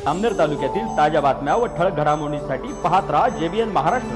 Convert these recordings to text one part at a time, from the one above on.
जामनेर तालुक्यातील ताज्या बातम्या व ठळक घडामोडींसाठी पाहत राहा JBN महाराष्ट्र।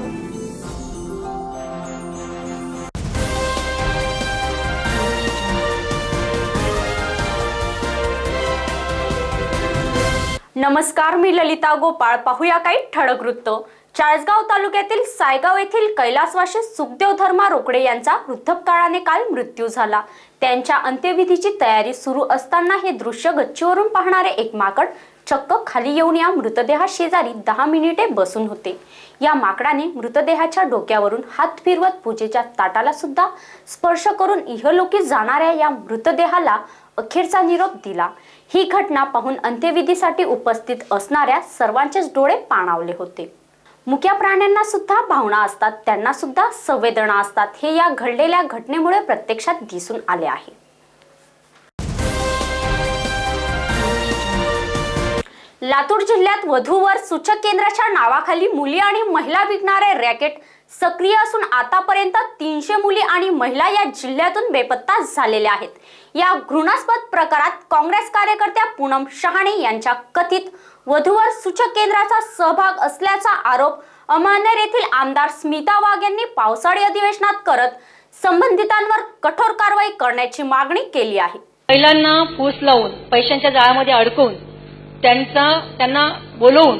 नमस्कार, मी ललिता गोपाळ। पाहूया काही ठळक वृत्त। चाळीसगाव तालुक्यातील सायगाव येथील कैलासवासी सुखदेव धर्मा रोकडे यांचा वृद्धापकाळाने काल मृत्यू झाला। त्यांच्या अंत्यविधीची तयारी सुरू असताना हे दृश्य गच्चीवरून पाहणारे एक माकड चक्क खाली येऊन या मृतदेहाशेजारी 10 मिनिटे बसून होते। या माकडाने मृतदेहाच्या डोक्यावरून हात फिरवत पूजेच्या ताटाला सुद्धा स्पर्श करून इहलोकी जाणाऱ्या या मृतदेहाला अखेरचा निरोप दिला। ही घटना पाहून अंत्यविधीसाठी उपस्थित असणाऱ्या सर्वांचेच डोळे पाणावले होते। मुक्या प्राण्यांना सुद्धा भावना असतात, त्यांना सुद्धा संवेदना असतात, हे या घडलेल्या घटनेमुळे प्रत्यक्षात दिसून आले आहे। लातूर जिल्ह्यात वधूवर सूचक केंद्राच्या नावाखाली मुली आणि महिला विकणारे रॅकेट सक्रिय असून आतापर्यंत 300 मुली आणि महिला या जिल्ह्यातून बेपत्ता झालेल्या आहेत। या घृणास्पद प्रकारात काँग्रेस कार्यकर्त्या पूनम शहाणे यांच्या कथित वधूवर सूचक केंद्राचा सहभाग असल्याचा आरोप अहमदनगर येथील आमदार स्मिता वाघ यांनी पावसाळी अधिवेशनात करत संबंधितांवर कठोर कारवाई करण्याची मागणी केली आहे। महिलांना फूस लावून पैशांच्या जाळ्यामध्ये अडकून त्यांना बोलवून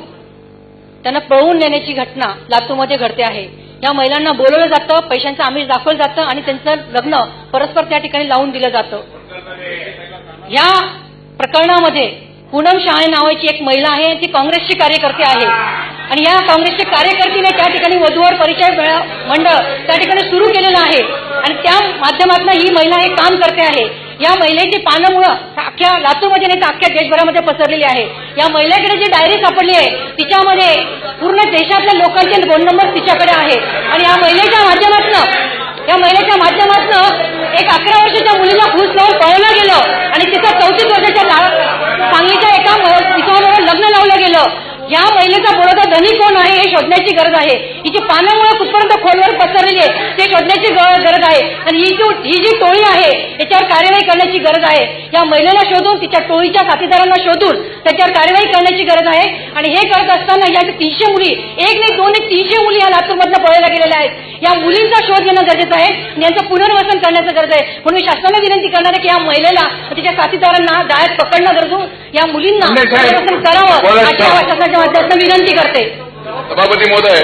त्यांना पळवून नेण्याची घटना लातूरमध्ये घडते आहे। या महिलांना बोलवलं जातं, पैशांचं आमिष दाखवलं जातं आणि त्यांचं लग्न परस्पर त्या ठिकाणी लावून दिलं जातं। या प्रकरणामध्ये पूनम शहाणे नावाची एक महिला आहे, ती काँग्रेसची कार्यकर्ती आहे आणि या काँग्रेसच्या कार्यकर्तीने त्या ठिकाणी वधूवर परिचय मंडळ त्या ठिकाणी सुरू केलेलं आहे आणि त्या माध्यमातून ही महिला हे काम करते आहे। या महिलेची पानामुळं अख्ख्या लातूरमध्ये नाही तर अख्ख्या देशभरामध्ये पसरलेली आहे। या महिलेकडे जी डायरी सापडली आहे तिच्यामध्ये पूर्ण देशातल्या लोकांचे फोन नंबर तिच्याकडे आहे आणि या महिलेच्या माध्यमातून एक 11 वर्षाच्या मुलीला फूस लावून पळवलं गेलं आणि तिचं 34 वर्षाच्या सांगलीच्या एका तिच्याबरोबर लग्न लावलं गेलं। या महिलेचा बडोदा धनी कोण आहे हे शोधण्याची गरज आहे। हिची पानामुळे कुठपर्यंत खोलवर पसरलेली आहे ते शोधण्याची गरज आहे आणि ही जी टोळी आहे याच्यावर कार्यवाही करण्याची गरज आहे। या महिलेला शोधून तिच्या टोळीच्या साथीदारांना शोधून त्याच्यावर कार्यवाही करण्याची गरज आहे आणि हे करत असताना या 300 मुली, एक नाही दोन नाही 300 मुली या लातूरमधल्या पळायला गेलेल्या आहेत। या मुलींचा शोध घेणं गरजेचं आहे आणि यांचं पुनर्वसन करण्याचं गरज आहे। म्हणून मी शासनाला विनंती करणार आहे की या महिलेला तिच्या साथीदारांना जाळ्यात पकडणं गरजू या मुलींना पुनर्वसन करावं अशा शासनाच्या माध्यमातून विनंती करते। सभापती महोदय,